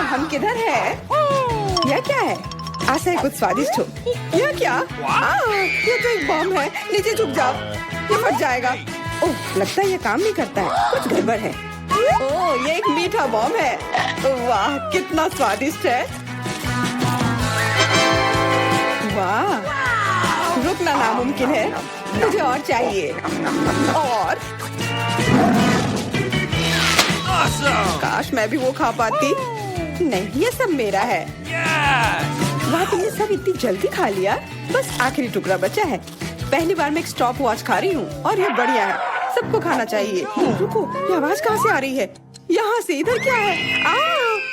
हम किधर है? यह क्या है? आशा है कुछ स्वादिष्ट हो। यह क्या? ये तो एक बम है। नीचे झुक जाओ, ये फट जाएगा। ओह, लगता है ये काम नहीं करता है, कुछ गड़बड़ है। ओह, ये एक मीठा बम है। वाह, कितना स्वादिष्ट है। वाह, रुकना नामुमकिन है। मुझे और चाहिए। और काश मैं भी वो खा पाती। नहीं, ये सब मेरा है। वाह, तुमने सब इतनी जल्दी खा लिया। बस आखिरी टुकड़ा बचा है। पहली बार मैं एक स्टॉप वॉच खा रही हूँ और ये बढ़िया है। सबको खाना चाहिए। रुको, ये आवाज कहाँ से आ रही है? यहाँ से। इधर क्या है?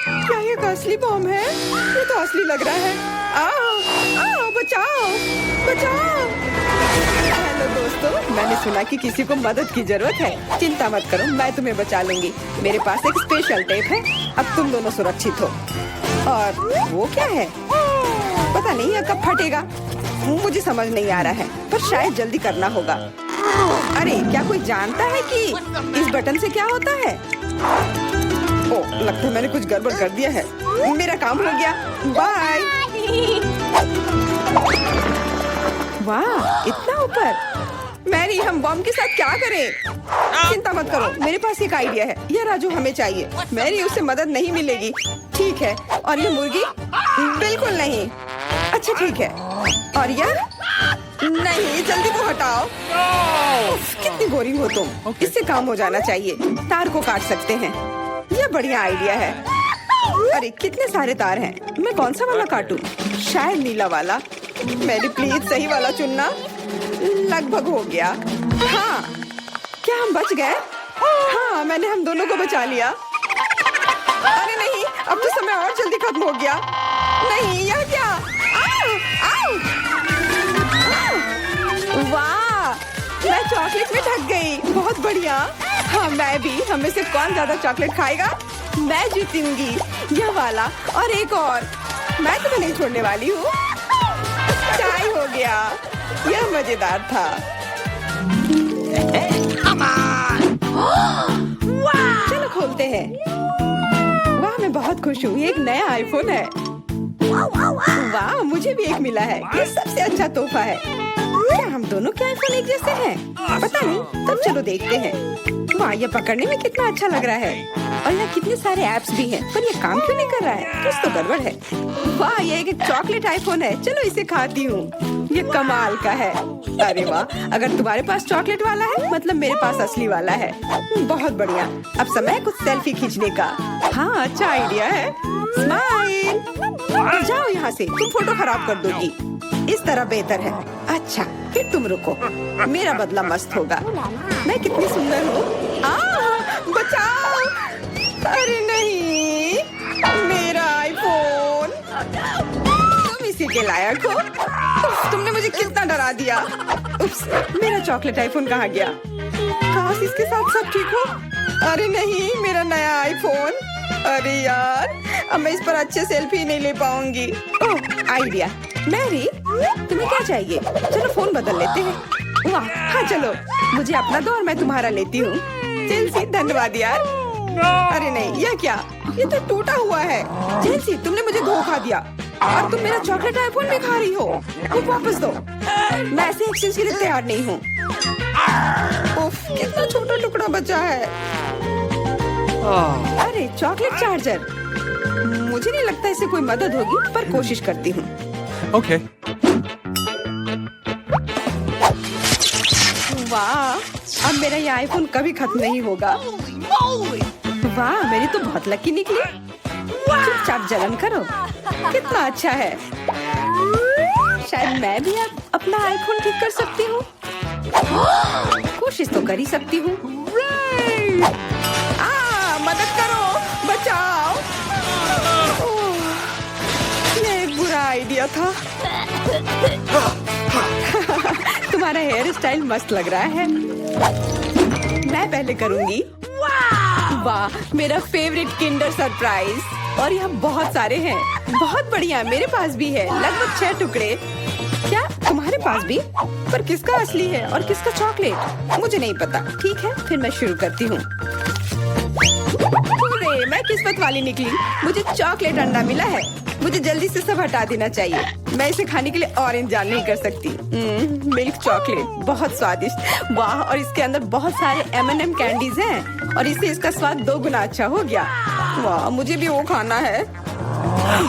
क्या ये असली बम है? ये तो असली लग रहा है। बचाओ, बचाओ। हेलो दोस्तों, मैंने सुना कि किसी को मदद की जरूरत है। चिंता मत करो, मैं तुम्हें बचा लूंगी। मेरे पास एक स्पेशल टेप है। अब तुम दोनों सुरक्षित हो। और वो क्या है? पता नहीं यह कब फटेगा। मुझे समझ नहीं आ रहा है, पर शायद जल्दी करना होगा। अरे, क्या कोई जानता है कि इस बटन से क्या होता है? ओह, लगता है मैंने कुछ गड़बड़ कर दिया है। मेरा काम हो गया। बाय। वाह, इतना ऊपर। मैरी, हम बम के साथ क्या करें? चिंता मत करो, मेरे पास एक आइडिया है। यह राजू हमें चाहिए। मैरी, उससे मदद नहीं मिलेगी। ठीक है। और ये मुर्गी? बिल्कुल नहीं। अच्छा, ठीक है। और यह? नहीं, जल्दी को हटाओ। कितनी बोरिंग हो तुम। इससे काम हो जाना चाहिए। तार को काट सकते हैं। यह बढ़िया आइडिया है। अरे, कितने सारे तार हैं। मैं कौन सा वाला काटूं? शायद नीला वाला। मेरी प्लीज सही वाला चुनना। लगभग हो गया। हाँ, क्या हम बच गए? हाँ, मैंने हम दोनों को बचा लिया। अरे नहीं, अब तो समय और जल्दी खत्म हो गया। नहीं, यह क्या? आओ, आओ। वाह, मैं चॉकलेट में ढक गई। बहुत बढ़िया। हाँ, मैं भी। हमें से कौन ज्यादा चॉकलेट खाएगा? मैं जीतूंगी। यह वाला और एक और। मैं तुम्हें नहीं छोड़ने वाली हूँ। टाई हो गया। यह मजेदार था। चलो खोलते हैं। वाह, मैं बहुत खुश हूँ। ये एक नया आईफोन है। वाह, मुझे भी एक मिला है। ये सबसे अच्छा तोहफा है। क्या हम दोनों के आईफोन एक जैसे हैं? पता नहीं, तब चलो देखते हैं। वाह, ये पकड़ने में कितना अच्छा लग रहा है। और यहाँ कितने सारे ऐप्स भी हैं, पर ये काम क्यों नहीं कर रहा है? कुछ तो गड़बड़ है। वाह, ये एक चॉकलेट आईफोन है। चलो इसे खाती हूँ। ये कमाल का है। अरे वाह, अगर तुम्हारे पास चॉकलेट वाला है, मतलब मेरे पास असली वाला है। बहुत बढ़िया। अब समय कुछ सेल्फी खींचने का। हाँ, अच्छा आइडिया है। स्माइल। जाओ यहाँ से, तुम फोटो खराब कर दोगी। इस तरह बेहतर है। अच्छा, फिर तुम रुको। मेरा बदला मस्त होगा। मैं कितनी सुंदर हूँ। बचाओ। अरे नहीं, मेरा आईफोन। तुम इसी के लायक हो। तुमने मुझे कितना डरा दिया। उप्स, मेरा चॉकलेट आईफोन कहाँ गया? काश इसके साथ सब ठीक हो। अरे नहीं, मेरा नया आईफोन। अरे यार, अब मैं इस पर अच्छे सेल्फी नहीं ले पाऊंगी। ओह, आइडिया। मैरी, तुम्हें क्या चाहिए? चलो फोन बदल लेते हैं। वाह, हाँ चलो। मुझे अपना दो और मैं तुम्हारा लेती हूँ। जेलसी, धन्यवाद यार। अरे नहीं, यह क्या? ये तो टूटा हुआ है। जेलसी, तुमने मुझे धोखा दिया और तुम मेरा चॉकलेट आईफोन भी खा रही हो। तुम वापस दो। मैं ऐसे एक्सचेंज के लिए तैयार नहीं हूँ। उफ, कितना छोटा टुकड़ा बचा है। अरे, चॉकलेट चार्जर। मुझे नहीं लगता इससे कोई मदद होगी, पर कोशिश करती हूँ। Okay. वाह, अब मेरा ये आईफोन कभी खत्म नहीं होगा। वाह, मेरी तो बहुत लकी निकली। चुपचाप जलन करो। कितना अच्छा है। शायद मैं भी अब अपना आईफोन ठीक कर सकती हूँ। कोशिश तो कर ही सकती हूँ। मदद करो, बचाओ। ये एक बुरा आइडिया था। तुम्हारा हेयर स्टाइल मस्त लग रहा है। मैं पहले करूंगी। वाह, मेरा फेवरेट किंडर सरप्राइज। और यहाँ बहुत सारे हैं। बहुत बढ़िया, मेरे पास भी है। लगभग 6 टुकड़े। क्या तुम्हारे पास भी? पर किसका असली है और किसका चॉकलेट? मुझे नहीं पता। ठीक है, फिर मैं शुरू करती हूँ। अरे मैं किस्मत वाली निकली, मुझे चॉकलेट अंडा मिला है। मुझे जल्दी से सब हटा देना चाहिए। मैं इसे खाने के लिए और इंतजार नहीं कर सकती। मिल्क चॉकलेट बहुत स्वादिष्ट, वाह। और इसके अंदर बहुत सारे M&M कैंडीज हैं और इससे इसका स्वाद 2 गुना अच्छा हो गया। वाह, मुझे भी वो खाना है।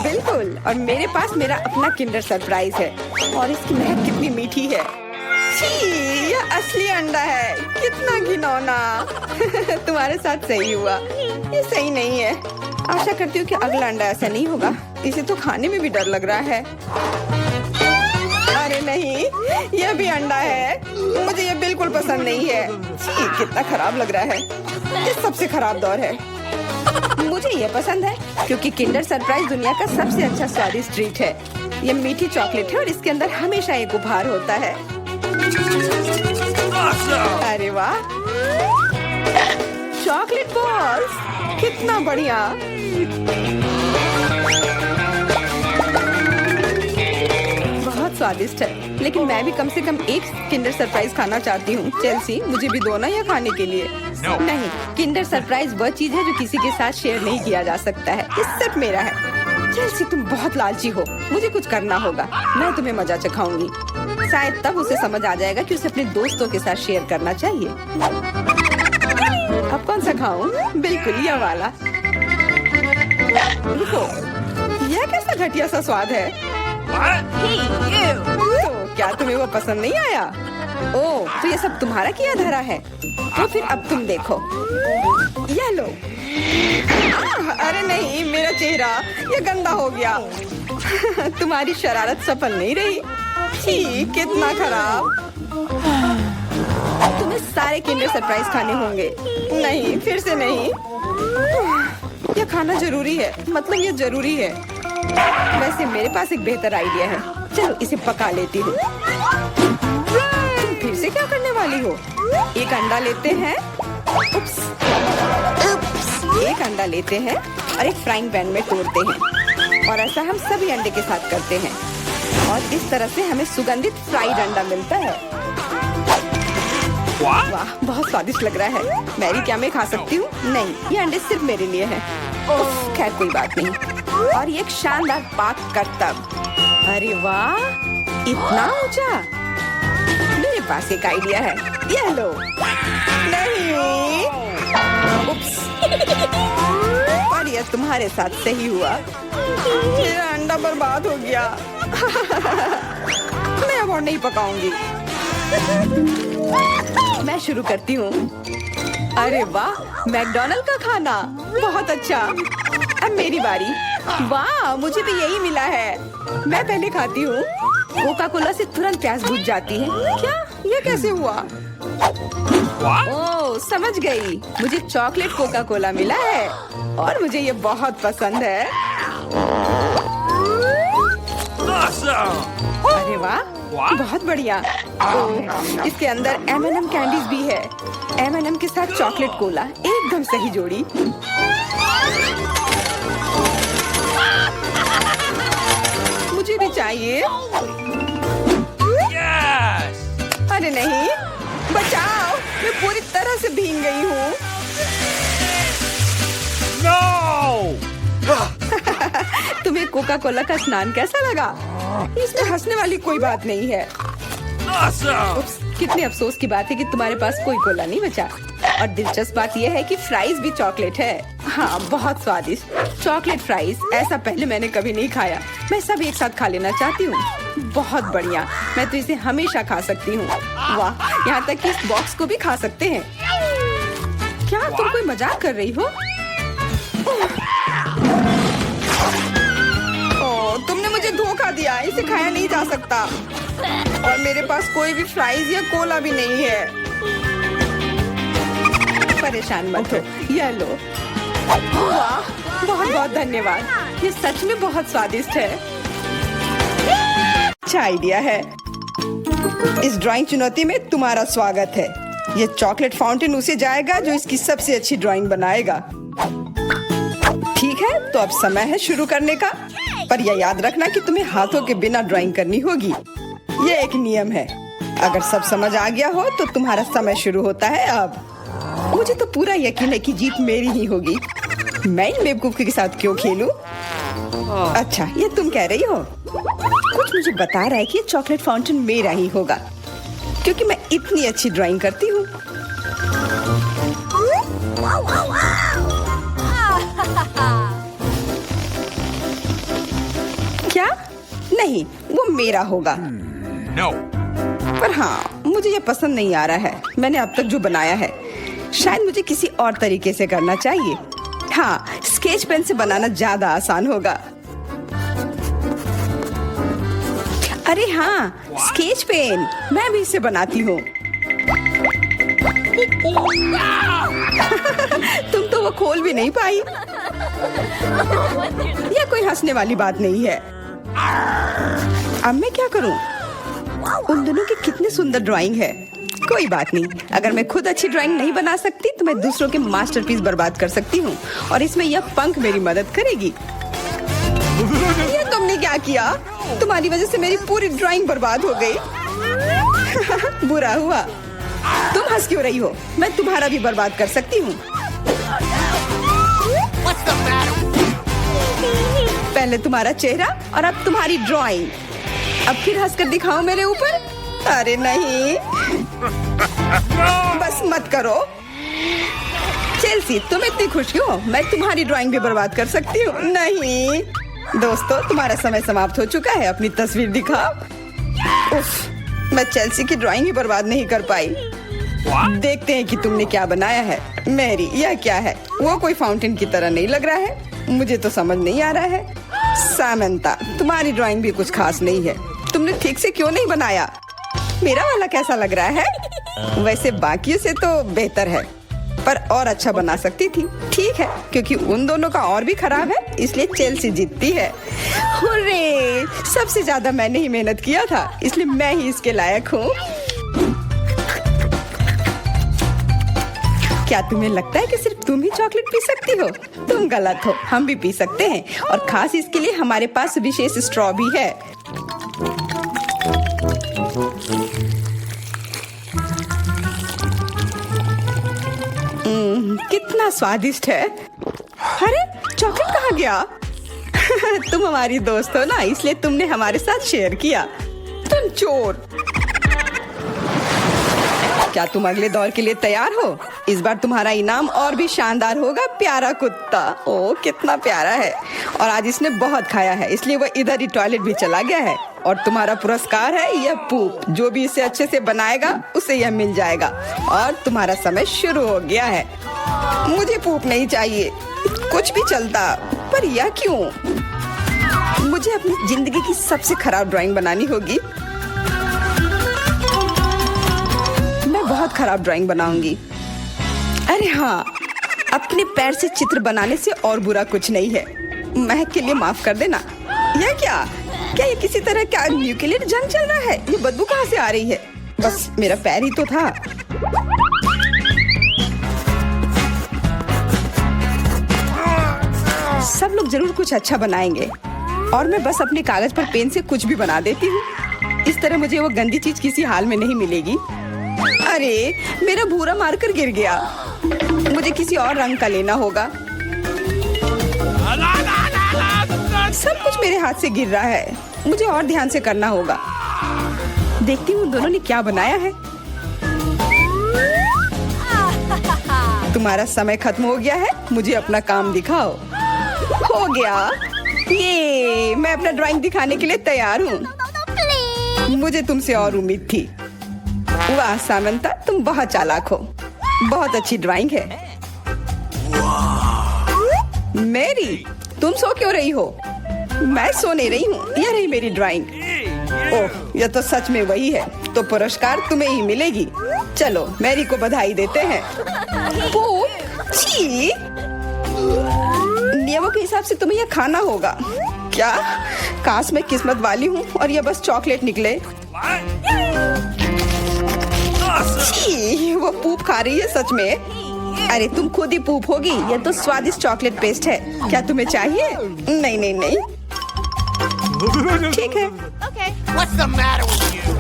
बिल्कुल, और मेरे पास मेरा अपना किंडर सरप्राइज है और इसकी महक कितनी मीठी है। छी, यह असली अंडा है, कितना घिनौना। तुम्हारे साथ सही हुआ, ये सही नहीं है। आशा करती हूँ कि अगला अंडा ऐसा नहीं होगा। इसे तो खाने में भी डर लग रहा है। अरे नहीं, यह भी अंडा है। मुझे ये बिल्कुल पसंद नहीं है। छी, कितना खराब लग रहा है। ये सबसे खराब दौर है। मुझे ये पसंद है क्योंकि किंडर सरप्राइज दुनिया का सबसे अच्छा स्वादिष्ट ट्रीट है। ये मीठी चॉकलेट है और इसके अंदर हमेशा एक उपहार होता है। अरे वाह, चॉकलेट बॉल्स, कितना बढ़िया। बहुत स्वादिष्ट है, लेकिन मैं भी कम से कम एक किंडर सरप्राइज खाना चाहती हूँ। चेल्सी, मुझे भी दो ना यह खाने के लिए। नहीं, किंडर सरप्राइज वह चीज है जो किसी के साथ शेयर नहीं किया जा सकता है। ये सिर्फ मेरा है। चेल्सी, तुम बहुत लालची हो। मुझे कुछ करना होगा। मैं तुम्हें मजा चखाऊंगी। शायद तब उसे समझ आ जाएगा कि उसे अपने दोस्तों के साथ शेयर करना चाहिए। अब कौन सा खाऊं? बिल्कुल यह वाला। रुको, यह कैसा घटिया सा स्वाद है? तो क्या तुम्हें वो पसंद नहीं आया? ओह, तो ये सब तुम्हारा किया धरा है। तो फिर अब तुम देखो, यह लो। अरे नहीं, मेरा चेहरा ये गंदा हो गया। तुम्हारी शरारत सफल नहीं रही। छी, कितना खराब। तुम्हें सारे किंडर सरप्राइज खाने होंगे। नहीं, फिर से नहीं। यह खाना जरूरी है, मतलब ये जरूरी है। वैसे मेरे पास एक बेहतर आइडिया है। चलो इसे पका लेती हूँ। तुम फिर से क्या करने वाली हो? एक अंडा लेते हैं। उप्स, एक अंडा लेते हैं और एक फ्राइंग पैन में तोड़ते हैं और ऐसा हम सभी अंडे के साथ करते हैं और इस तरह से हमें सुगंधित फ्राइड अंडा मिलता है। वाह, बहुत स्वादिष्ट लग रहा है। मैरी, क्या मैं खा सकती हूँ? नहीं, ये अंडे सिर्फ मेरे लिए हैं। खैर कोई बात नहीं। और ये एक शानदार पाक करतब। अरे वाह, इतना ऊंचा। मेरे पास एक आइडिया है, ये लो। नहीं, उप्स। और ये तुम्हारे साथ सही हुआ। मेरा अंडा बर्बाद हो गया। मैं अब और नहीं पकाऊंगी। मैं शुरू करती हूँ। अरे वाह, मैकडॉनल्ड का खाना, बहुत अच्छा। अब मेरी बारी। वाह, मुझे भी यही मिला है। मैं पहले खाती हूँ। कोका कोला से तुरंत प्यास बुझ जाती है। क्या, ये कैसे हुआ? ओह, समझ गई। मुझे चॉकलेट कोका कोला मिला है और मुझे ये बहुत पसंद है। अरे वाह, बहुत बढ़िया। ओह, इसके अंदर M&M कैंडीज भी है। M&M के साथ चॉकलेट कोला, एकदम सही जोड़ी। मुझे भी चाहिए। अरे नहीं, बचाओ, मैं पूरी तरह से भीग गई हूँ। तुम्हें कोका कोला का स्नान कैसा लगा? इसमें हंसने वाली कोई बात नहीं है। उप्स, कितने अफसोस की बात है कि तुम्हारे पास कोई कोला नहीं बचा। और दिलचस्प बात यह है कि फ्राइज भी चॉकलेट है। हाँ, बहुत स्वादिष्ट चॉकलेट फ्राइज। ऐसा पहले मैंने कभी नहीं खाया। मैं सब एक साथ खा लेना चाहती हूँ। बहुत बढ़िया, मैं तो इसे हमेशा खा सकती हूँ। वाह, यहाँ तक कि इस बॉक्स को भी खा सकते हैं। क्या तुम कोई मजाक कर रही हो? ओह, तुमने मुझे धोखा दिया। इसे खाया नहीं जा सकता और मेरे पास कोई भी फ्राइज या कोला भी नहीं है। परेशान मत हो, यह लो। वाह, बहुत बहुत धन्यवाद। ये सच में बहुत स्वादिष्ट है। अच्छा आइडिया है। इस ड्राइंग चुनौती में तुम्हारा स्वागत है। ये चॉकलेट फाउंटेन उसे जाएगा जो इसकी सबसे अच्छी ड्राइंग बनाएगा। ठीक है, तो अब समय है शुरू करने का। पर यह याद रखना कि तुम्हें हाथों के बिना ड्राइंग करनी होगी। ये एक नियम है। अगर सब समझ आ गया हो तो तुम्हारा समय शुरू होता है अब। मुझे तो पूरा यकीन है कि जीत मेरी ही होगी। मैं इन बेवकूफ के साथ क्यों खेलूं? अच्छा, ये तुम कह रही हो? कुछ मुझे बता रहा है कि ये चॉकलेट फाउंटेन मेरा ही होगा, क्योंकि मैं इतनी अच्छी ड्राइंग करती हूँ। क्या? नहीं, वो मेरा होगा। No. पर हाँ, मुझे ये पसंद नहीं आ रहा है। मैंने अब तक जो बनाया है, शायद मुझे किसी और तरीके से करना चाहिए। हाँ, स्केच पेन से बनाना ज्यादा आसान होगा। अरे हाँ, स्केच पेन, मैं भी इसे बनाती हूँ। तुम तो वो खोल भी नहीं पाई। यह कोई हंसने वाली बात नहीं है। अब मैं क्या करूं? उन दोनों की कितनी सुंदर ड्राइंग है। कोई बात नहीं, अगर मैं खुद अच्छी ड्राइंग नहीं बना सकती तो मैं दूसरों के मास्टरपीस बर्बाद कर सकती हूँ, और इसमें यह पंख मेरी मदद करेगी। ये तुमने क्या किया? तुम्हारी वजह से मेरी पूरी ड्राइंग बर्बाद हो गई। बुरा हुआ। तुम हंस क्यों रही हो? मैं तुम्हारा भी बर्बाद कर सकती हूँ। पहले तुम्हारा चेहरा और अब तुम्हारी ड्राइंग। अब फिर हंसकर दिखाओ मेरे ऊपर। अरे नहीं, बस मत करो। चेल्सी, तुम इतनी खुश क्यों? मैं तुम्हारी ड्राइंग भी बर्बाद कर सकती हूँ। नहीं दोस्तों, तुम्हारा समय समाप्त हो चुका है। अपनी तस्वीर दिखाओ। उफ, मैं चेल्सी की ड्राइंग ही बर्बाद नहीं कर पाई। देखते हैं कि तुमने क्या बनाया है। मैरी, यह क्या है? वो कोई फाउंटेन की तरह नहीं लग रहा है। मुझे तो समझ नहीं आ रहा है। सामंता, तुम्हारी ड्राइंग भी कुछ खास नहीं है। तुमने ठीक से क्यों नहीं बनाया? मेरा वाला कैसा लग रहा है? वैसे बाकियों से तो बेहतर है, पर और अच्छा बना सकती थी। ठीक है, क्योंकि उन दोनों का और भी खराब है, इसलिए चेल्सी जीतती है। हुर्रे! सबसे ज्यादा मैंने ही मेहनत किया था, इसलिए मैं ही इसके लायक हूँ। क्या तुम्हें लगता है कि सिर्फ तुम ही चॉकलेट पी सकती हो? तुम गलत हो, हम भी पी सकते हैं, और खास इसके लिए हमारे पास विशेष स्ट्रॉ भी है। कितना स्वादिष्ट है। अरे, चॉकलेट कहाँ गया? तुम हमारी दोस्त हो ना, इसलिए तुमने हमारे साथ शेयर किया। तुम चोर। क्या तुम अगले दौर के लिए तैयार हो? इस बार तुम्हारा इनाम और भी शानदार होगा। प्यारा कुत्ता, ओ कितना प्यारा है, और आज इसने बहुत खाया है, इसलिए वो इधर ही टॉयलेट भी चला गया है। और तुम्हारा पुरस्कार है यह पूप। जो भी इसे अच्छे से बनाएगा उसे यह मिल जाएगा। और तुम्हारा समय शुरू हो गया है। मुझे पूप नहीं चाहिए, कुछ भी चलता, पर यह क्यों? मुझे अपनी जिंदगी की सबसे खराब ड्राइंग बनानी होगी। मैं बहुत खराब ड्राइंग बनाऊंगी। अरे हाँ, अपने पैर से चित्र बनाने से और बुरा कुछ नहीं है। महक के लिए माफ कर देना। यह क्या ये किसी तरह का न्यूक्लियर जंग चल रहा है? ये बदबू कहाँ से आ रही है? बस मेरा पैर ही तो था। सब लोग जरूर कुछ अच्छा बनाएंगे, और मैं बस अपने कागज पर पेन से कुछ भी बना देती हूँ। इस तरह मुझे वो गंदी चीज किसी हाल में नहीं मिलेगी। अरे, मेरा भूरा मार्कर गिर गया। मुझे किसी और रंग का लेना होगा। सब कुछ मेरे हाथ से गिर रहा है। मुझे और ध्यान से करना होगा। देखती हूँ दोनों ने क्या बनाया है। तुम्हारा समय खत्म हो गया है, मुझे अपना काम दिखाओ। हो गया। ये मैं अपना ड्राइंग दिखाने के लिए तैयार हूँ। मुझे तुमसे और उम्मीद थी। वाह सामंता, तुम बहुत चालाक हो। बहुत अच्छी ड्राइंग है। मैरी, तुम सो क्यों रही हो? मैं सो नहीं रही हूँ, यह रही मेरी ड्राइंग। ओह, यह तो सच में वही है। तो पुरस्कार तुम्हें ही मिलेगी। चलो मैरी को बधाई देते हैं। छी! नियमों के हिसाब से तुम्हें यह खाना होगा। क्या? काश मैं किस्मत वाली हूँ और यह बस चॉकलेट निकले। छी! वो पूप खा रही है सच में। अरे तुम खुद ही पूप होगी। यह तो स्वादिष्ट चॉकलेट पेस्ट है। क्या तुम्हें चाहिए? नहीं नहीं नहीं। ठीक है। What's the matter with you?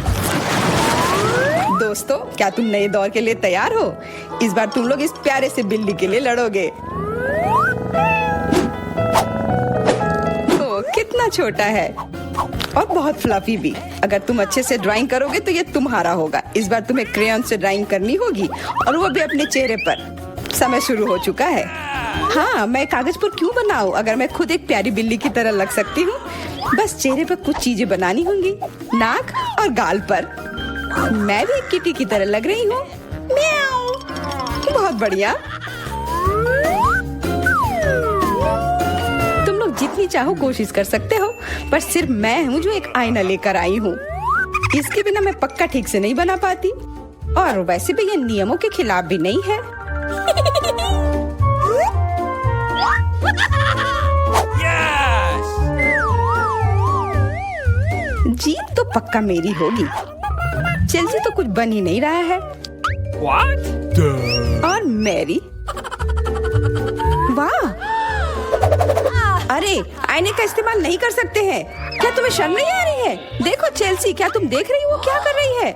दोस्तों, क्या तुम नए दौर के लिए तैयार हो? इस बार तुम लोग इस प्यारे से बिल्ली के लिए लड़ोगे। ओ, कितना छोटा है और बहुत फ्लफी भी। अगर तुम अच्छे से ड्राइंग करोगे तो ये तुम्हारा होगा। इस बार तुम्हें क्रेयॉन से ड्राइंग करनी होगी और वो भी अपने चेहरे पर। समय शुरू हो चुका है। हाँ, मैं कागज पर क्यों बनाऊं अगर मैं खुद एक प्यारी बिल्ली की तरह लग सकती हूँ। बस चेहरे पर कुछ चीजें बनानी होंगी, नाक और गाल पर। मैं भी एक किटी की तरह लग रही हूँ। म्याऊ। बहुत बढ़िया। तुम लोग जितनी चाहो कोशिश कर सकते हो, पर सिर्फ मैं हूँ जो एक आईना लेकर आई हूँ। इसके बिना मैं पक्का ठीक से नहीं बना पाती, और वैसे भी ये नियमों के खिलाफ भी नहीं है। जीत तो पक्का मेरी होगी। चेल्सी तो कुछ बन ही नहीं रहा है। What? और मैरी, वाह! अरे, आईने का इस्तेमाल नहीं कर सकते हैं। क्या तुम्हें शर्म नहीं आ रही है? देखो चेल्सी, क्या तुम देख रही हो वो क्या कर रही है?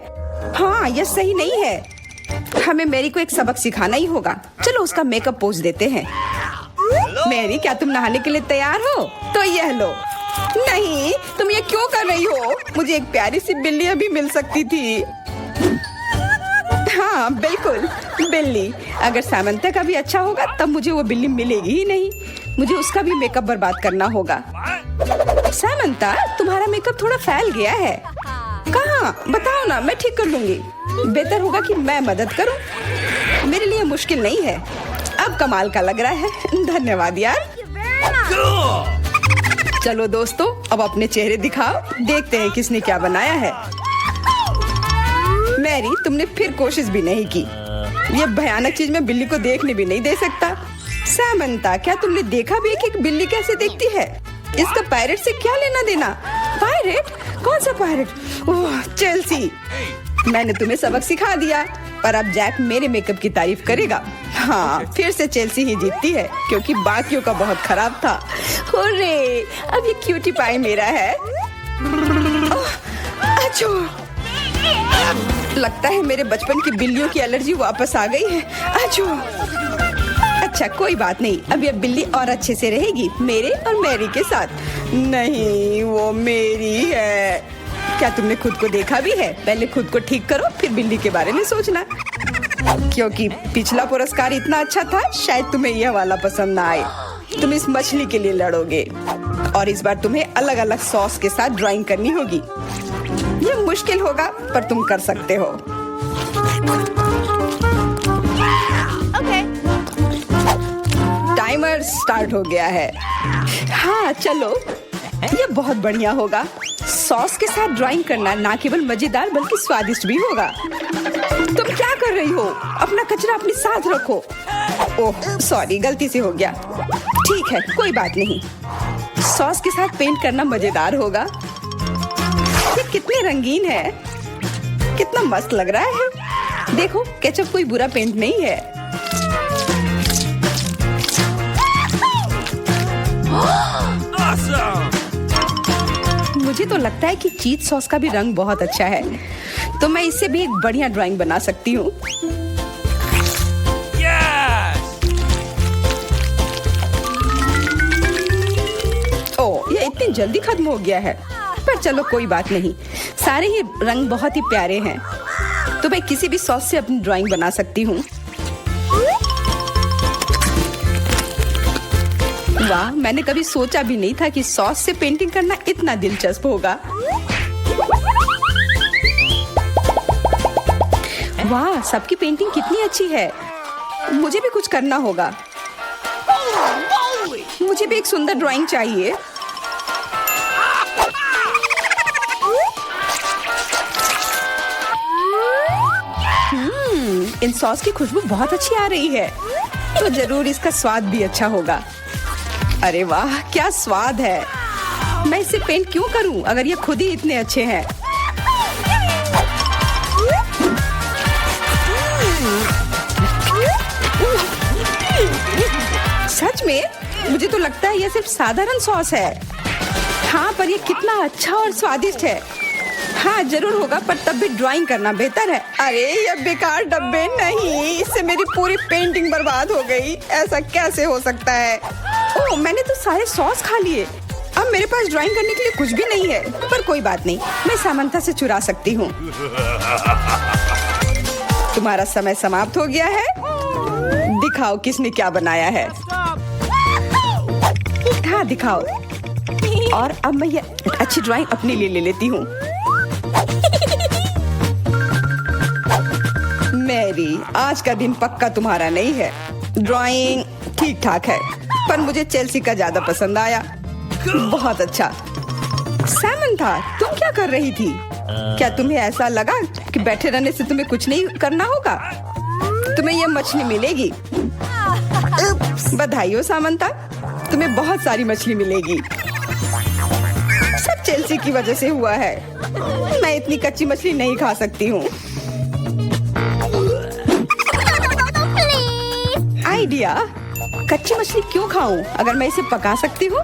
हाँ, यह सही नहीं है। हमें मैरी को एक सबक सिखाना ही होगा। चलो उसका मेकअप पोज देते हैं। मैरी, क्या तुम नहाने के लिए तैयार हो? तो यह लो। नहीं, तुम ये क्यों कर रही हो? मुझे एक प्यारी सी बिल्ली अभी मिल सकती थी। हाँ, बिल्कुल, बिल्ली। अगर सामंता का भी अच्छा होगा तब मुझे वो बिल्ली मिलेगी ही नहीं। मुझे उसका भी मेकअप बर्बाद करना होगा। सामंता, तुम्हारा मेकअप थोड़ा फैल गया है। कहाँ? बताओ ना, मैं ठीक कर लूंगी। बेहतर होगा कि मैं मदद करूं। मेरे लिए मुश्किल नहीं है। अब कमाल का लग रहा है। धन्यवाद यार। चलो दोस्तों, अब अपने चेहरे दिखाओ। देखते हैं किसने क्या बनाया है। मैरी, तुमने फिर कोशिश भी नहीं की। ये भयानक चीज मैं बिल्ली को देखने भी नहीं दे सकता। सामंता, क्या तुमने देखा भी कि एक बिल्ली कैसे देखती है? इसका पायरेट से क्या लेना देना? पायरेट? कौन सा पायरेट? ओह, चेल्सी, मैंने तुम्हें सबक सिखा दिया, पर अब जैक मेरे मेकअप की तारीफ करेगा। हाँ, फिर से चेल्सी ही जीतती है क्योंकि बाकियों का बहुत खराब था। हुर्रे, अब ये क्यूटी पाई मेरा है। अच्छो, लगता है मेरे बचपन की बिल्लियों की एलर्जी वापस आ गई है। अच्छो। अच्छा, कोई बात नहीं। अब ये बिल्ली और अच्छे से रहेगी मेरे और मैरी के साथ। नहीं, वो मेरी है। क्या तुमने खुद को देखा भी है? पहले खुद को ठीक करो, फिर बिल्ली के बारे में सोचना। क्योंकि पिछला पुरस्कार इतना अच्छा था, शायद तुम्हें यह वाला पसंद ना आए। तुम इस मछली के लिए लड़ोगे और इस बार तुम्हें अलग अलग सॉस के साथ ड्राइंग करनी होगी। यह मुश्किल होगा, पर तुम कर सकते हो। टाइमर स्टार्ट हो गया है। हाँ, चलो, यह बहुत बढ़िया होगा। सॉस के साथ ड्राइंग करना ना केवल मजेदार बल्कि स्वादिष्ट भी होगा। तुम क्या कर रही हो? अपना कचरा अपने साथ रखो। ओह, सॉरी, गलती से हो गया। ठीक है, कोई बात नहीं। सॉस के साथ पेंट करना मजेदार होगा। ये कितने रंगीन है, कितना मस्त लग रहा है। देखो, केचप कोई बुरा पेंट नहीं है। Awesome! मुझे तो लगता है कि चीज सॉस का भी रंग बहुत अच्छा है, तो मैं इससे भी एक बढ़िया ड्राइंग बना सकती हूँ। Yes! ओह, ये इतनी जल्दी खत्म हो गया है। पर चलो, कोई बात नहीं। सारे ही रंग बहुत ही प्यारे हैं, तो मैं किसी भी सॉस से अपनी ड्राइंग बना सकती हूँ। वाह, मैंने कभी सोचा भी नहीं था कि सॉस से पेंटिंग करना इतना दिलचस्प होगा। वाह, सबकी पेंटिंग कितनी अच्छी है। मुझे भी कुछ करना होगा। मुझे भी एक सुंदर ड्राइंग चाहिए। इन सॉस की खुशबू बहुत अच्छी आ रही है, तो जरूर इसका स्वाद भी अच्छा होगा। अरे वाह, क्या स्वाद है। मैं इसे पेंट क्यों करूं अगर ये खुद ही इतने अच्छे हैं। सच में? मुझे तो लगता है ये सिर्फ साधारण सॉस है। हाँ, पर ये कितना अच्छा और स्वादिष्ट है। हाँ, जरूर होगा, पर तब भी ड्राइंग करना बेहतर है। अरे, ये बेकार डब्बे नहीं, इससे मेरी पूरी पेंटिंग बर्बाद हो गई। ऐसा कैसे हो सकता है? ओह, मैंने तो सारे सॉस खा लिए। अब मेरे पास ड्राइंग करने के लिए कुछ भी नहीं है, पर कोई बात नहीं, मैं सामंथा से चुरा सकती हूँ। तुम्हारा समय समाप्त हो गया है। दिखाओ किसने क्या बनाया है। हाँ दिखाओ। और अब मैं ये अच्छी ड्राइंग अपने लिए ले लेती हूँ। मैरी, आज का दिन पक्का तुम्हारा नहीं है। ड्राइंग ठीक ठाक है, पर मुझे चेल्सी का ज्यादा पसंद आया। बहुत अच्छा। सामंथा, तुम क्या कर रही थी? क्या तुम्हें ऐसा लगा कि बैठे रहने से तुम्हें कुछ नहीं करना होगा? तुम्हें ये मछली मिलेगी। बधाई हो सामंथा, तुम्हें बहुत सारी मछली मिलेगी। सब चेल्सी की वजह से हुआ है। मैं इतनी कच्ची मछली नहीं खा सकती हूँ। आइडिया, कच्ची मछली क्यों खाऊं अगर मैं इसे पका सकती हूँ?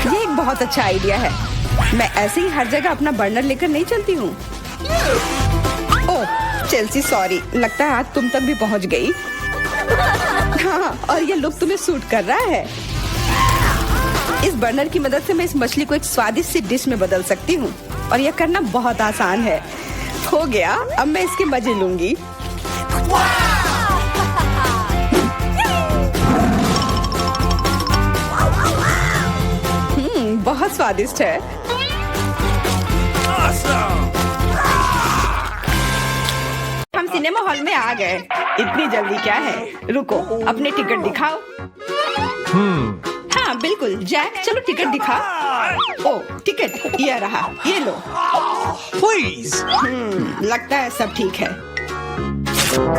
ये एक बहुत अच्छा आइडिया है। मैं ऐसे ही हर जगह अपना बर्नर लेकर नहीं चलती हूँ। ओह चेल्सी, सॉरी, लगता है आग तुम तक भी पहुँच गई। हाँ, और ये लुक तुम्हें सूट कर रहा है। इस बर्नर की मदद से मैं इस मछली को एक स्वादिष्ट सी डिश में बदल सकती हूँ, और यह करना बहुत आसान है। हो गया, अब मैं इसके मजे लूंगी। बहुत स्वादिष्ट है। हम सिनेमा हॉल में आ गए। इतनी जल्दी क्या है? रुको, अपने टिकट दिखाओ। हाँ बिल्कुल, जैक चलो टिकट दिखाओ। ओ टिकट, ये रहा, ये लो। Please. लगता है सब ठीक है।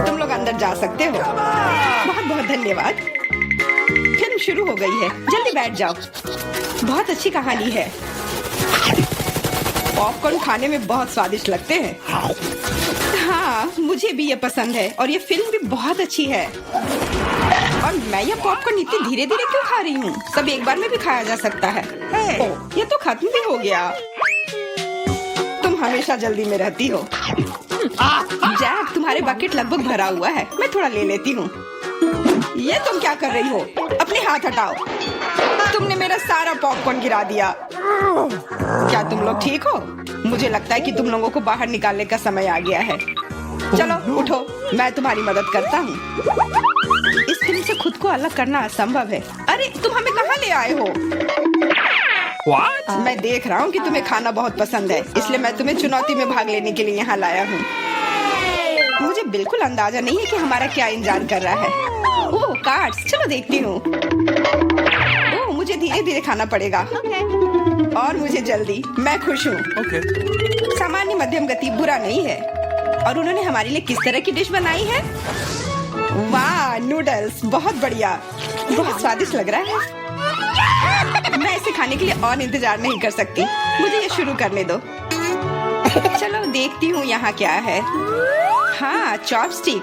तुम लोग अंदर जा सकते हो। बहुत बहुत धन्यवाद। फिल्म शुरू हो गई है, जल्दी बैठ जाओ। बहुत अच्छी कहानी है। पॉपकॉर्न खाने में बहुत स्वादिष्ट लगते हैं। हाँ, मुझे भी ये पसंद है, और ये फिल्म भी बहुत अच्छी है। और मैं ये पॉपकॉर्न इतनी धीरे धीरे क्यों खा रही हूँ? सब एक बार में भी खाया जा सकता है। ओह, ये तो खत्म भी हो गया। तुम हमेशा जल्दी में रहती हो। जैक, तुम्हारे बकेट लगभग भरा हुआ है, मैं थोड़ा ले लेती हूँ। ये तुम क्या कर रही हो? अपने हाथ हटाओ। तुमने मेरा सारा पॉपकॉर्न गिरा दिया। क्या तुम लोग ठीक हो? मुझे लगता है कि तुम लोगों को बाहर निकालने का समय आ गया है। चलो उठो, मैं तुम्हारी मदद करता हूँ। इस फिल्म से खुद को अलग करना असंभव है। अरे तुम हमें कहाँ ले आए हो? What? मैं देख रहा हूँ कि तुम्हें खाना बहुत पसंद है, इसलिए मैं तुम्हें चुनौती में भाग लेने के लिए यहाँ लाया हूँ। मुझे बिल्कुल अंदाजा नहीं है कि हमारा क्या इंतजार कर रहा है। ओह कार्ड्स, चलो देखती हूँ। ओह, मुझे धीरे धीरे खाना पड़ेगा। और मुझे जल्दी। मैं खुश हूँ। Okay. सामान्य मध्यम गति बुरा नहीं है। और उन्होंने हमारे लिए किस तरह की डिश बनाई है? वाह, नूडल्स, बहुत बढ़िया, बहुत स्वादिष्ट लग रहा है। मैं इसे खाने के लिए और इंतजार नहीं कर सकती। मुझे ये शुरू करने दो। चलो देखती हूँ यहाँ क्या है। हाँ, चॉपस्टिक।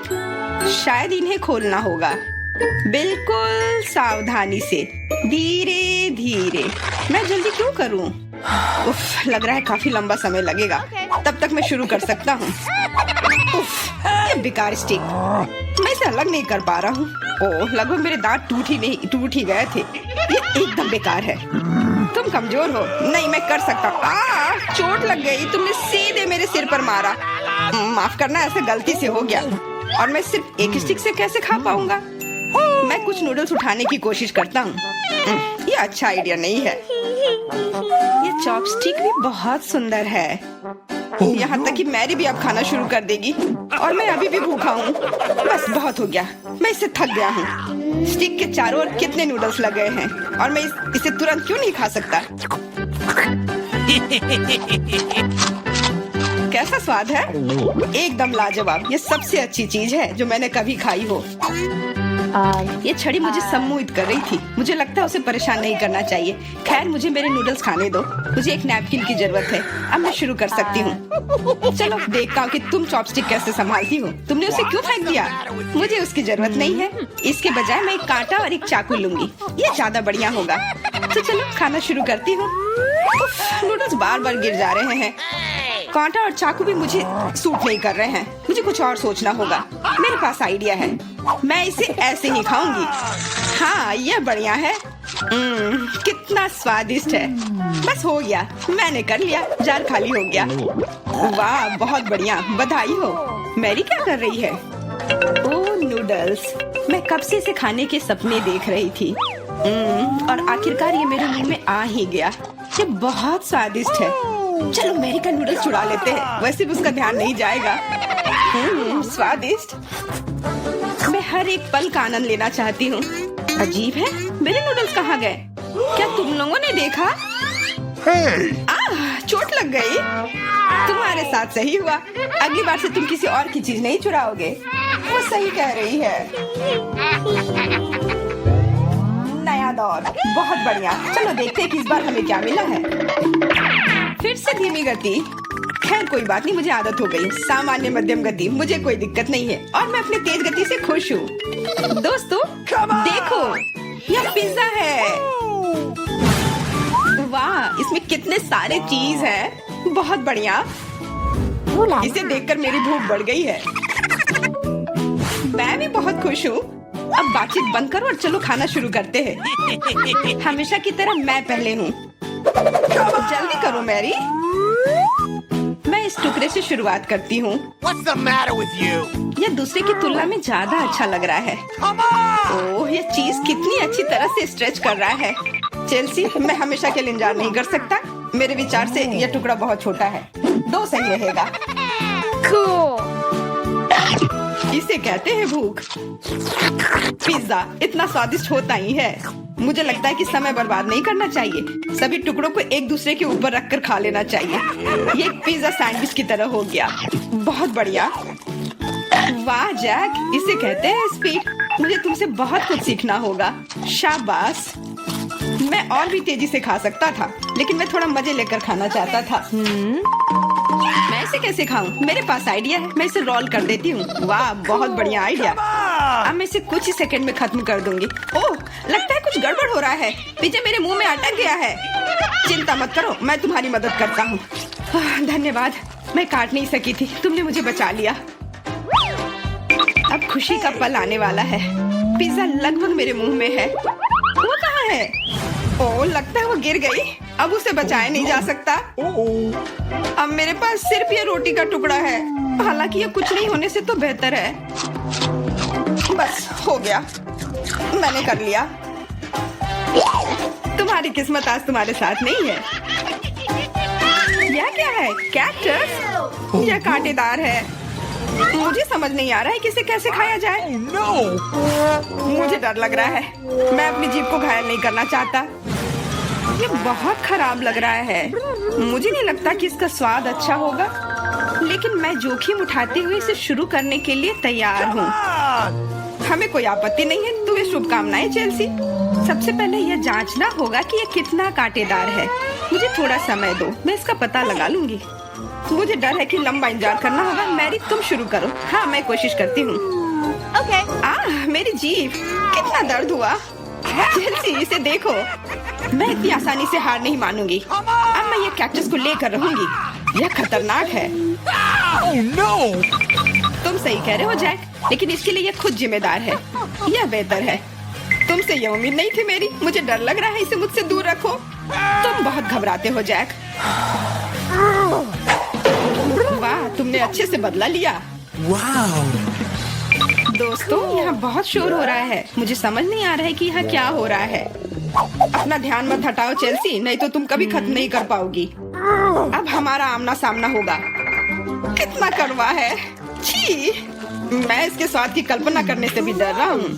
शायद इन्हें खोलना होगा। बिल्कुल सावधानी से, धीरे धीरे। मैं जल्दी क्यों करूँ? उफ, लग रहा है काफी लंबा समय लगेगा। तब तक मैं शुरू कर सकता हूँ। उफ, ये बेकार स्टिक, मैं इसे अलग नहीं कर पा रहा हूँ। ओह, लगभग मेरे दांत टूट ही गए थे। ये एकदम बेकार है। तुम कमजोर हो। नहीं, मैं कर सकता हूँ। चोट लग गई, तुमने सीधे मेरे सिर पर मारा। माफ करना, ऐसा गलती से हो गया। और मैं सिर्फ एक स्टिक से कैसे खा पाऊंगा? मैं कुछ नूडल्स उठाने की कोशिश करता हूँ। ये अच्छा आइडिया नहीं है। ये चॉपस्टिक भी बहुत सुंदर है। यहाँ तक कि मैरी भी अब खाना शुरू कर देगी, और मैं अभी भी भूखा हूँ। बस बहुत हो गया, मैं इससे थक गया हूँ। स्टिक के चारों ओर कितने नूडल्स लगे हैं, और मैं इसे तुरंत क्यों नहीं खा सकता? कैसा स्वाद है? एकदम लाजवाब। ये सबसे अच्छी चीज है जो मैंने कभी खाई हो। ये छड़ी मुझे सम्मोहित कर रही थी। मुझे लगता है उसे परेशान नहीं करना चाहिए। खैर, मुझे मेरे नूडल्स खाने दो। मुझे एक नैपकिन की जरूरत है। अब मैं शुरू कर सकती हूँ। चलो देखता हूँ कि तुम चॉपस्टिक कैसे संभालती हो। तुमने उसे क्यों फेंक दिया? मुझे उसकी जरूरत नहीं है। इसके बजाय मैं एक कांटा और एक चाकू लूंगी। ये ज्यादा बढ़िया होगा। तो चलो खाना शुरू करती हूँ। नूडल्स बार बार गिर जा रहे हैं। कांटा और चाकू भी मुझे सूट नहीं कर रहे हैं। मुझे कुछ और सोचना होगा। मेरे पास आइडिया है। मैं इसे ऐसे ही खाऊंगी। हाँ ये बढ़िया है। कितना स्वादिष्ट है। बस हो गया, मैंने कर लिया, जार खाली हो गया। वाह बहुत बढ़िया, बधाई हो। मैरी क्या कर रही है? ओह नूडल्स, मैं कब से इसे खाने के सपने देख रही थी। और आखिरकार ये मेरे मुंह में आ ही गया। ये बहुत स्वादिष्ट है। चलो मैरी का नूडल्स चुरा लेते हैं, वैसे भी उसका ध्यान नहीं जाएगा। स्वादिष्ट। मैं हर एक पल का आनंद लेना चाहती हूँ। अजीब है, मेरे नूडल्स कहाँ गए? क्या तुम लोगों ने देखा? चोट लग गई। तुम्हारे साथ सही हुआ। अगली बार से तुम किसी और की चीज नहीं चुराओगे। वो सही कह रही है। नया दौर, बहुत बढ़िया। चलो देखते हैं कि इस बार हमें क्या मिला है। फिर से धीमी गति। खैर कोई बात नहीं, मुझे आदत हो गई। सामान्य मध्यम गति, मुझे कोई दिक्कत नहीं है और मैं अपने तेज गति से खुश हूँ। दोस्तों देखो, यह पिज्जा है। वाह, इसमें कितने सारे चीज हैं। बहुत बढ़िया। इसे देखकर मेरी भूख बढ़ गई है। मैं भी बहुत खुश हूँ। अब बातचीत बंद करो और चलो खाना शुरू करते हैं। हमेशा की तरह मैं पहले हूँ। जल्दी करो मैरी। मैं इस टुकड़े से शुरुआत करती हूँ। यह दूसरे की तुलना में ज्यादा अच्छा लग रहा है। ओह, यह चीज कितनी अच्छी तरह से स्ट्रेच कर रहा है। चेल्सी, मैं हमेशा के लिए इंतजार नहीं कर सकता। मेरे विचार से यह टुकड़ा बहुत छोटा है। 2 सही रहेगा। इसे कहते हैं भूख। पिज्जा इतना स्वादिष्ट होता ही है। मुझे लगता है कि समय बर्बाद नहीं करना चाहिए। सभी टुकड़ों को एक दूसरे के ऊपर रखकर खा लेना चाहिए। ये एक पिज्जा सैंडविच की तरह हो गया। बहुत बढ़िया। वाह जैक, इसे कहते हैं स्पीड। मुझे तुमसे बहुत कुछ सीखना होगा। शाबाश। मैं और भी तेजी से खा सकता था, लेकिन मैं थोड़ा मजे लेकर खाना चाहता था। मैं इसे कैसे खाऊं? मेरे पास आइडिया है। मैं इसे रोल कर देती हूँ। वाह बहुत बढ़िया आइडिया। अब मैं इसे कुछ ही सेकंड में खत्म कर दूंगी। ओह, लगता है कुछ गड़बड़ हो रहा है। पिज्जा मेरे मुंह में अटक गया है। चिंता मत करो, मैं तुम्हारी मदद करता हूँ। धन्यवाद। मैं काट नहीं सकी थी, तुमने मुझे बचा लिया। अब खुशी का पल आने वाला है। पिज्जा लगभग मेरे मुंह में है। वो कहाँ है? ओह, लगता है वो गिर गई। अब उसे बचाया नहीं जा सकता। अब मेरे पास सिर्फ ये रोटी का टुकड़ा है। हालांकि ये कुछ नहीं होने से तो बेहतर है। बस हो गया, मैंने कर लिया। तुम्हारी किस्मत आज तुम्हारे साथ नहीं है। यह क्या है? कैक्टस? यह कांटेदार है। मुझे समझ नहीं आ रहा है कि इसे कैसे खाया जाए। मुझे डर लग रहा है। मैं अपनी जीभ को घायल नहीं करना चाहता। ये बहुत खराब लग रहा है। मुझे नहीं लगता कि इसका स्वाद अच्छा होगा, लेकिन मैं जोखिम उठाते हुए इसे शुरू करने के लिए तैयार हूँ। हमें कोई आपत्ति नहीं है। तुम्हें शुभकामनाएं चेल्सी। सबसे पहले यह जांचना होगा कि यह कितना कांटेदार है। मुझे थोड़ा समय दो, मैं इसका पता लगा लूंगी। मुझे डर है कि लंबा इंतजार करना होगा। मैरी तुम शुरू करो। हाँ, मैं कोशिश करती हूँ। ओके। मेरी जीभ, कितना दर्द हुआ। चेल्सी, इसे देखो। मैं इतनी आसानी से हार नहीं मानूंगी। अब मैं ये कैक्टस को लेकर रहूंगी। यह खतरनाक है। तुम सही कह रहे हो जैक, लेकिन इसके लिए यह खुद जिम्मेदार है। यह बेहतर है। तुमसे यह उम्मीद नहीं थी मेरी। मुझे डर लग रहा है। इसे मुझसे दूर रखो। तुम बहुत घबराते हो जैक। वाह, तुमने अच्छे से बदला लिया। दोस्तों, यहाँ बहुत शोर हो रहा है। मुझे समझ नहीं आ रहा है कि यहाँ क्या हो रहा है। अपना ध्यान मत हटाओ चेल्सी, नहीं तो तुम कभी खत्म नहीं कर पाओगी। अब हमारा आमना सामना होगा। कितना कड़वा है। छी, मैं इसके स्वाद की कल्पना करने से भी डर रहा हूँ।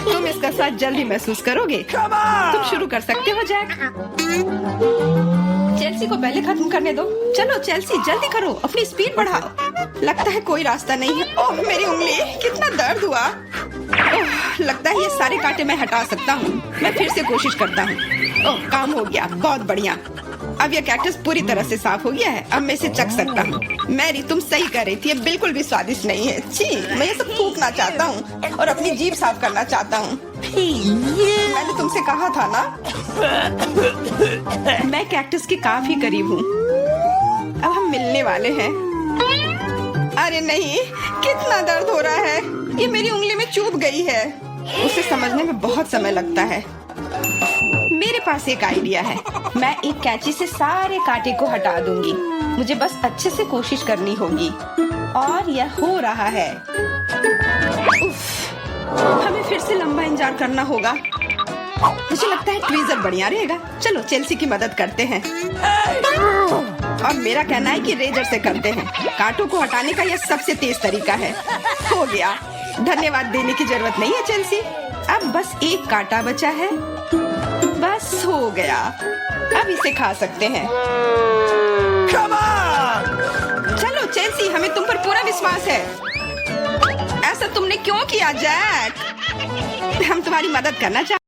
तुम इसका स्वाद जल्दी महसूस करोगे। तुम शुरू कर सकते हो जैक। चेल्सी को पहले खत्म करने दो। चलो चेल्सी, जल्दी करो, अपनी स्पीड बढ़ाओ। लगता है कोई रास्ता नहीं है। ओह मेरी उंगली, कितना दर्द हुआ। ओह, लगता है ये सारे कांटे मैं हटा सकता हूँ। मैं फिर से कोशिश करता हूँ। ओह, काम हो गया, बहुत बढ़िया। अब यह कैक्टस पूरी तरह से साफ हो गया है। अब मैं इसे चख सकता हूँ। मैरी, तुम सही कर रही थी। ये बिल्कुल भी स्वादिष्ट नहीं है। छी, मैं ये सब थूकना चाहता हूँ और अपनी जीभ साफ करना चाहता हूँ। मैंने तुमसे कहा था ना। मैं कैक्टस के काफी करीब हूँ। अब हम मिलने वाले हैं। अरे नहीं, कितना दर्द हो रहा है। ये मेरी उंगली में चुभ गई है। उसे समझने में बहुत समय लगता है। मेरे पास एक आइडिया है। मैं एक कैंची से सारे कांटे को हटा दूंगी। मुझे बस अच्छे से कोशिश करनी होगी। और यह हो रहा है। उफ, हमें फिर से लंबा इंतजार करना होगा। मुझे लगता है ट्वीजर बढ़िया रहेगा। चलो चेल्सी की मदद करते हैं। और मेरा कहना है कि रेजर से करते हैं। कांटों को हटाने का यह सबसे तेज तरीका है। हो गया। धन्यवाद देने की जरूरत नहीं है चेल्सी। अब बस एक कांटा बचा है। बस हो गया। अब इसे खा सकते हैं। Come on! चलो चेल्सी, हमें तुम पर पूरा विश्वास है। ऐसा तुमने क्यों किया जैक? हम तुम्हारी मदद करना चाहते